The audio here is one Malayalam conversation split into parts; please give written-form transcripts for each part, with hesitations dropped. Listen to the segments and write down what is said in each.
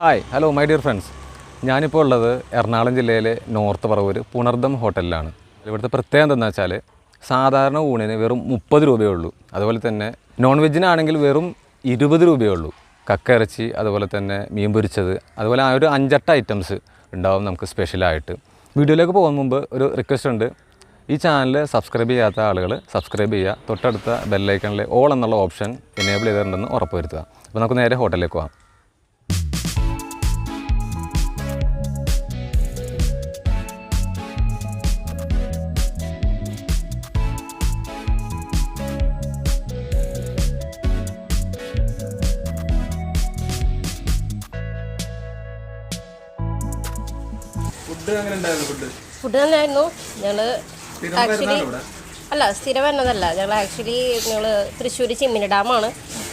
Hi hello my dear friends, ഞാനിപ്പോൾ ഉള്ളത് എറണാകുളം ജില്ലയിലെ നോർത്ത് പറവൂർ പുണർദം ഹോട്ടലിലാണ്. ഇവിടുത്തെ പ്രത്യേകത എന്താണെന്ന് വെച്ചാൽ സാധാരണ ഊണിന് വെറും 30 രൂപയേ ഉള്ളൂ. അതുപോലെ തന്നെ നോൺ വെജിനാണെങ്കിൽ വെറും 20 രൂപയേ ഉള്ളൂ. കക്ക ഇറച്ചി, അതുപോലെ തന്നെ മീൻ പൊരിച്ചത്, അതുപോലെ ആ ഒരു 5-8 ഐറ്റംസ് ഉണ്ടാവും നമുക്ക് സ്പെഷ്യലായിട്ട്. വീഡിയോയിലേക്ക് പോകുന്ന മുമ്പ് ഒരു റിക്വസ്റ്റ് ഉണ്ട്. ഈ ചാനൽ സബ്സ്ക്രൈബ് ചെയ്യാത്ത ആളുകൾ സബ്സ്ക്രൈബ് ചെയ്യുക. തൊട്ടടുത്ത ബെല്ലൈക്കണിലെ ഓൾ എന്നുള്ള ഓപ്ഷൻ എനേബിൾ ചെയ്തിട്ടുണ്ടെന്ന് ഉറപ്പുവരുത്തുക. അപ്പോൾ നമുക്ക് നേരെ ഹോട്ടലിലേക്ക് പോകാം. ഫുഡ് നല്ലായിരുന്നു. ഞങ്ങൾ ആക്ച്വലി സ്ഥിരം വരുന്നതല്ല. ഞങ്ങൾ ആക്ച്വലി തൃശ്ശൂർ ചിമ്മിനി ഡാമാണ്.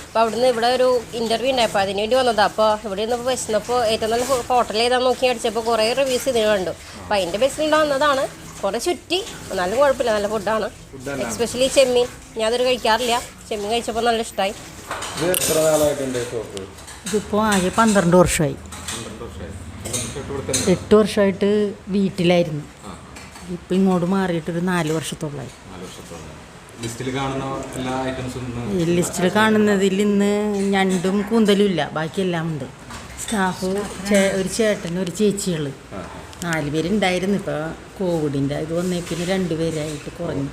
അപ്പോൾ അവിടുന്ന് ഇവിടെ ഒരു ഇൻ്റർവ്യൂ ഉണ്ടായപ്പോൾ അതിന് വേണ്ടി വന്നതാണ്. അപ്പോൾ ഇവിടെ നിന്നപ്പോൾ വിശന്നപ്പോൾ ഏറ്റവും നല്ല ഹോട്ടൽ ഏതാണെന്ന് നോക്കി അടിച്ചപ്പോൾ കുറേ റിവ്യൂസ് ഇതിന് കണ്ടു. അപ്പോൾ അതിൻ്റെ ബേസിൽ വന്നതാണ്. കുറേ ചുറ്റി, എന്നാലും കുഴപ്പമില്ല, നല്ല ഫുഡാണ്. എക്സ്പെഷ്യലി ചെമ്മീൻ, ഞാൻ അതൊരു കഴിക്കാറില്ല. ചെമ്മീൻ കഴിച്ചപ്പോൾ നല്ല ഇഷ്ടമായി. ഇതിപ്പോൾ ആകെ 12 വർഷമായി. 8 വർഷമായിട്ട് വീട്ടിലായിരുന്നു. ഇപ്പം ഇങ്ങോട്ട് മാറിയിട്ടൊരു 4 വർഷത്തോളമായി. ഈ ലിസ്റ്റിൽ കാണുന്നതിൽ ഇന്ന് ഞണ്ടും കൂന്തലും ഇല്ല, ബാക്കിയെല്ലാം ഉണ്ട്. സ്റ്റാഫ് ഒരു ചേട്ടനും ഒരു ചേച്ചികൾ 4 പേരുണ്ടായിരുന്നു. ഇപ്പോൾ കോവിഡിൻ്റെ ഇത് വന്നേ പിന്നെ 2 പേരായിട്ട് കുറഞ്ഞു.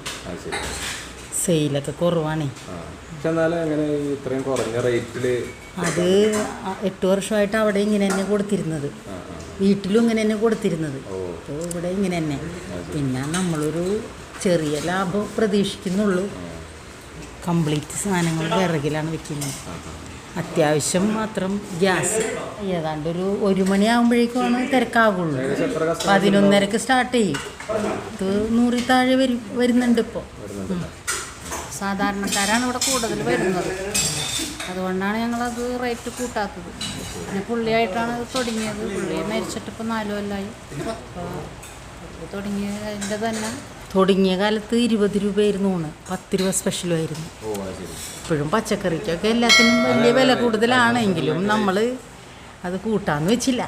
സെയിലൊക്കെ കുറവാണേ. അത് 8 വർഷമായിട്ട് അവിടെ ഇങ്ങനെ തന്നെ കൊടുത്തിരുന്നത്, വീട്ടിലും ഇങ്ങനെ തന്നെ കൊടുത്തിരുന്നത്. അപ്പോൾ ഇവിടെ ഇങ്ങനെ തന്നെ. പിന്നെ നമ്മളൊരു ചെറിയ ലാഭം പ്രതീക്ഷിക്കുന്നുള്ളൂ. കംപ്ലീറ്റ് സാധനങ്ങൾ വിറകിലാണ് വെക്കുന്നത്. അത്യാവശ്യം മാത്രം ഗ്യാസ്. ഏതാണ്ട് ഒരു 1 മണിയാകുമ്പോഴേക്കുമാണ് തിരക്കാകുള്ളൂ. 11:30 സ്റ്റാർട്ട് ചെയ്യും. ഇത് 100 താഴെ വരുന്നുണ്ട് ഇപ്പോൾ. സാധാരണക്കാരാണ് ഇവിടെ കൂടുതൽ വരുന്നത്. അതുകൊണ്ടാണ് ഞങ്ങളത് റേറ്റ് കൂട്ടാത്തത്. പിന്നെ പുള്ളിയായിട്ടാണ് ഇത് തുടങ്ങിയത്. പുള്ളി മരിച്ചിട്ടിപ്പോൾ 4 കൊല്ലമായി. അപ്പോൾ തുടങ്ങിയതിൻ്റെ തന്നെ തുടങ്ങിയ കാലത്ത് 20 രൂപയായിരുന്നു ഊണ്, 10 രൂപ സ്പെഷ്യലുമായിരുന്നു. ഇപ്പോഴും പച്ചക്കറിക്കൊക്കെ എല്ലാത്തിനും വലിയ വില കൂടുതലാണെങ്കിലും നമ്മൾ അത് കൂട്ടാന്ന് വെച്ചില്ല.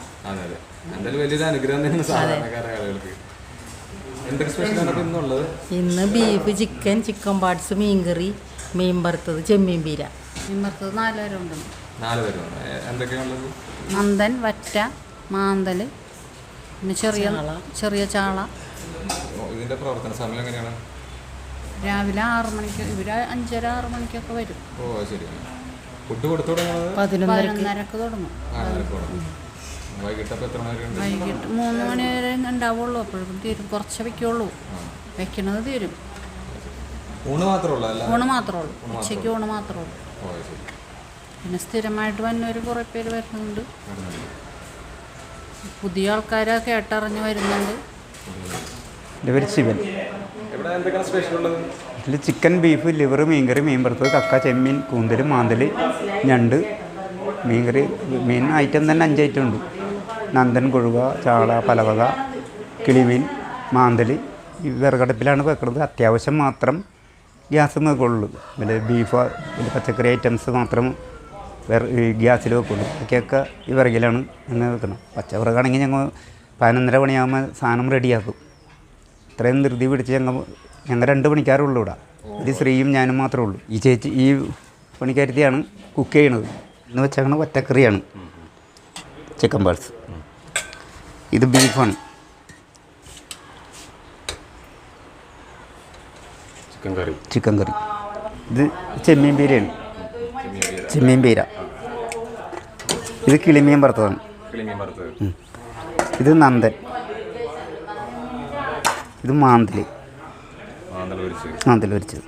ഇന്ന് ബീഫ്, ചിക്കൻ പാർട്സ്, മീൻകറി, മീൻ വറുത്തത്, ചെമ്മീൻ പീര. മീൻ വറുത്തത് 4 പേരുണ്ട്. മന്ദൻ, വറ്റ, മാന്തൽ, പിന്നെ ചെറിയ ചാള. ഇതിന്റെ പ്രവർത്തന സമയം എങ്ങനെയാണ്? രാവിലെ 6 മണിക്ക്, ഇവര് 5:30-6 മണിക്കൊക്കെ വരും. 11:30 തുടങ്ങും. വൈകിട്ട് 3 മണി വരെ ഉണ്ടാവുള്ളൂ. അപ്പോഴും തീരും. കുറച്ച് വയ്ക്കുള്ളൂ, വെക്കണത് തീരും. ഊണ് മാത്രമേ ഉള്ളൂ. ഉച്ചയ്ക്ക് ഊണ് മാത്രമേ ഉള്ളൂ. പിന്നെ സ്ഥിരമായിട്ട് വന്നവർ കുറേ പേര് വരുന്നുണ്ട്. പുതിയ ആൾക്കാരെ കേട്ടറിഞ്ഞ് വരുന്നുണ്ട്. എൻ്റെ പേര് ശിവൻ. ഇതിൽ ചിക്കൻ, ബീഫ്, ലിവർ, മീൻകറി, മീൻ വറുത്തത്, കക്ക, ചെമ്മീൻ, കൂന്തൽ, മാന്തൽ, ഞണ്ട്, മീൻകറി. മീൻ ഐറ്റം തന്നെ 5 ഐറ്റം ഉണ്ട്. നന്ദൻ, കൊഴുവ, ചാള, പലവക, കിളിമീൻ, മാന്തൽ. ഈ വിറകടുപ്പിലാണ് വെക്കുന്നത്. അത്യാവശ്യം മാത്രം ഗ്യാസ് വെക്കുള്ളൂ. പിന്നെ ബീഫ്, പിന്നെ പച്ചക്കറി ഐറ്റംസ് മാത്രം ഗ്യാസിൽ വെക്കുള്ളൂ. ഒക്കെയൊക്കെ ഈ വിറകിലാണ് ഞങ്ങൾ വെക്കുന്നത്. പച്ചവിറകാണെങ്കിൽ ഞങ്ങൾ 11:30 മണിയാകുമ്പോൾ സാധനം റെഡിയാക്കും. ഇത്രയും ധൃതി പിടിച്ച് ഞങ്ങൾ 2 പണിക്കാരുള്ളൂ ഇവിടെ. ഒരു സ്ത്രീയും ഞാനും മാത്രമേ ഉള്ളൂ. ഈ പണിക്കാരത്തിയാണ് കുക്ക് ചെയ്യണത്. എന്ന് വെച്ചാൽ ഒറ്റക്കറിയാണ്, ചിക്കൻ പാർട്സ്. ഇത് ബീഫാണ്. ചിക്കൻ കറി. ഇത് ചെമ്മീൻ പീരയാണ്. ചെമ്മീൻ പീര. ഇത് കിളിമീൻ വറുത്തതാണ്. ഇത് നന്ദൻ. ഇത് മാന്തൽ പൊരിച്ചത്.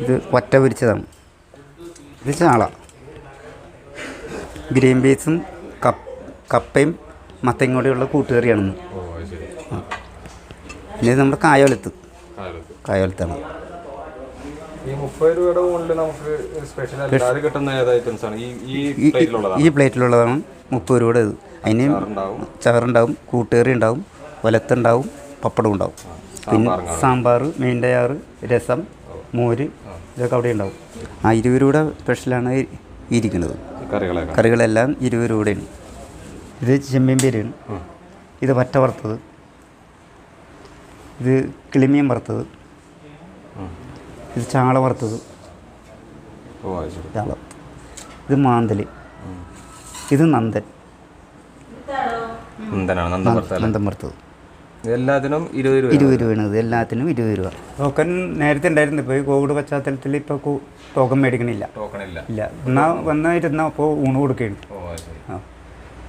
ഇത് ഒറ്റ പൊരിച്ചതാണ്. ഇത് ചാള. ഗ്രീൻ പീസും കപ്പയും മത്തയും കൂടെയുള്ള കൂട്ടുകറിയാണെന്ന്. പിന്നെ നമ്മുടെ കായോലത്താണ്. ഈ പ്ലേറ്റിലുള്ളതാണ് 30 രൂപയുടെ. ഇത് അതിന് ചാറുണ്ടാവും, കൂട്ടുകറി ഉണ്ടാവും, ഒലത്തുണ്ടാവും, പപ്പടം ഉണ്ടാവും, പിന്നെ സാമ്പാർ, മീൻ്റെ ചാറ്, രസം, മോര്, ഇതൊക്കെ അവിടെ ഉണ്ടാവും. 20 രൂപയുടെ സ്പെഷ്യലാണ് ഇരിക്കുന്നത്. കറികളെല്ലാം 20 രൂപയാണ്. ഇത് ചെമ്മീൻ പേരാണ്, ഇത് വറ്റ വറുത്തത്, ഇത് കിളിമീൻ വറുത്തത്, ഇത് ചാള വറുത്തത്, ചാള, ഇത് മാന്തൽ, ഇത് നന്ദൻ വറുത്തത്. എല്ലാത്തിനും 20 രൂപയാണ്. ഇത് എല്ലാത്തിനും 20 രൂപ. ടോക്കൺ നേരത്തെ ഉണ്ടായിരുന്നു. ഇപ്പോൾ ഈ കോവിഡ് പശ്ചാത്തലത്തിൽ ഇപ്പോൾ ടോക്കൺ മേടിക്കണില്ല. ഇല്ല, എന്നാൽ വന്നിരുന്നാൽ അപ്പോൾ ഊണ് കൊടുക്കുകയാണ്. ആ,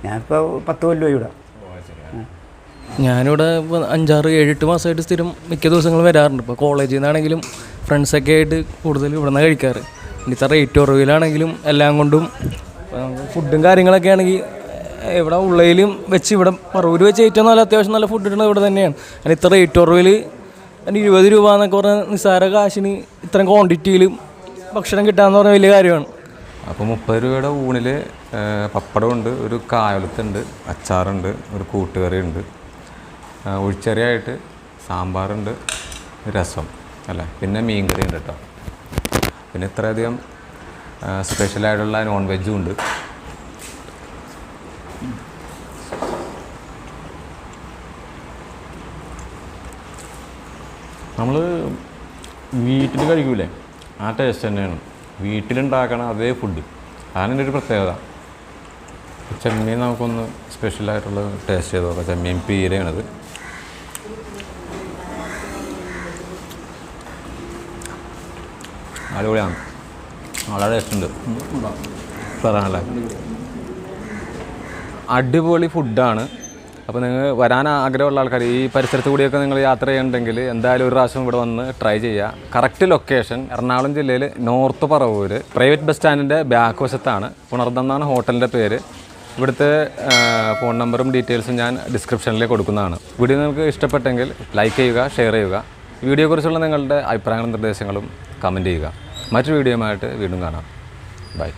ഞാനിപ്പോൾ 10 കൊല്ലമായി ഇവിടെ. ഞാനിവിടെ ഇപ്പോൾ 5-6-7-8 മാസമായിട്ട് സ്ഥിരം മിക്ക ദിവസങ്ങളും വരാറുണ്ട്. ഇപ്പോൾ കോളേജിൽ നിന്നാണെങ്കിലും ഫ്രണ്ട്സൊക്കെ ആയിട്ട് കൂടുതൽ ഇവിടെ നിന്നാണ് കഴിക്കാറ്. ഇത്ര റേറ്റ് കുറവിലാണെങ്കിലും എല്ലാം കൊണ്ടും ഫുഡും കാര്യങ്ങളൊക്കെ ആണെങ്കിൽ ഇവിടെ ഉള്ളതിലും വെച്ച് ഇവിടെ പറവൂര് വെച്ച് ഏറ്റവും നല്ല അത്യാവശ്യം നല്ല ഫുഡ് ഇടുന്നത് ഇവിടെ തന്നെയാണ്. അതിന് ഇത്ര റേറ്റ് കുറവിൽ 20 രൂപ എന്നൊക്കെ പറഞ്ഞാൽ നിസ്സാര കാശിന് ഇത്രയും ക്വാണ്ടിറ്റിയിലും ഭക്ഷണം കിട്ടാമെന്ന് പറഞ്ഞാൽ വലിയ കാര്യമാണ്. അപ്പോൾ 30 രൂപയുടെ ഊണിൽ പപ്പടമുണ്ട്, ഒരു കായലത്തുണ്ട്, അച്ചാറുണ്ട്, ഒരു കൂട്ടുകറിയുണ്ട്, ഒഴിച്ചറിയായിട്ട് സാമ്പാറുണ്ട്, രസം അല്ലേ, പിന്നെ മീൻ കറി ഉണ്ട് കേട്ടോ. പിന്നെ ഇത്രയധികം സ്പെഷ്യലായിട്ടുള്ള നോൺ വെജും ഉണ്ട്. നമ്മൾ വീട്ടിൽ കഴിക്കൂലേ, ആ ടേസ്റ്റ് തന്നെയാണ് വീട്ടിലുണ്ടാക്കണ അതേ ഫുഡ്. അതാണ് എൻ്റെ ഒരു പ്രത്യേകത. ചെമ്മീൻ നമുക്കൊന്ന് സ്പെഷ്യലായിട്ടുള്ള ടേസ്റ്റ് ചെയ്ത് നോക്കാം. ചെമ്മീൻ പീരയാണത്. അടിപൊളിയാണ്, വളരെ ടേസ്റ്റ് ഉണ്ട്. പറയാനല്ലേ, അടിപൊളി ഫുഡാണ്. അപ്പോൾ നിങ്ങൾ വരാൻ ആഗ്രഹമുള്ള ആൾക്കാർ ഈ പരിസരത്ത് കൂടിയൊക്കെ നിങ്ങൾ യാത്ര ചെയ്യുന്നുണ്ടെങ്കിൽ എന്തായാലും ഒരു പ്രാവശ്യം ഇവിടെ വന്ന് ട്രൈ ചെയ്യുക. കറക്റ്റ് ലൊക്കേഷൻ എറണാകുളം ജില്ലയിൽ നോർത്ത് പറവൂർ പ്രൈവറ്റ് ബസ് സ്റ്റാൻഡിൻ്റെ ബാക്ക് വശത്താണ്. പുണർദം എന്നാണ് ഹോട്ടലിൻ്റെ പേര്. ഇവിടുത്തെ ഫോൺ നമ്പറും ഡീറ്റെയിൽസും ഞാൻ ഡിസ്ക്രിപ്ഷനിൽ കൊടുക്കുന്നതാണ്. വീഡിയോ നിങ്ങൾക്ക് ഇഷ്ടപ്പെട്ടെങ്കിൽ ലൈക്ക് ചെയ്യുക, ഷെയർ ചെയ്യുക. വീഡിയോയെക്കുറിച്ചുള്ള നിങ്ങളുടെ അഭിപ്രായങ്ങളും നിർദ്ദേശങ്ങളും കമൻറ്റ് ചെയ്യുക. മറ്റൊരു വീഡിയോയുമായിട്ട് വീണ്ടും കാണാം. ബൈ.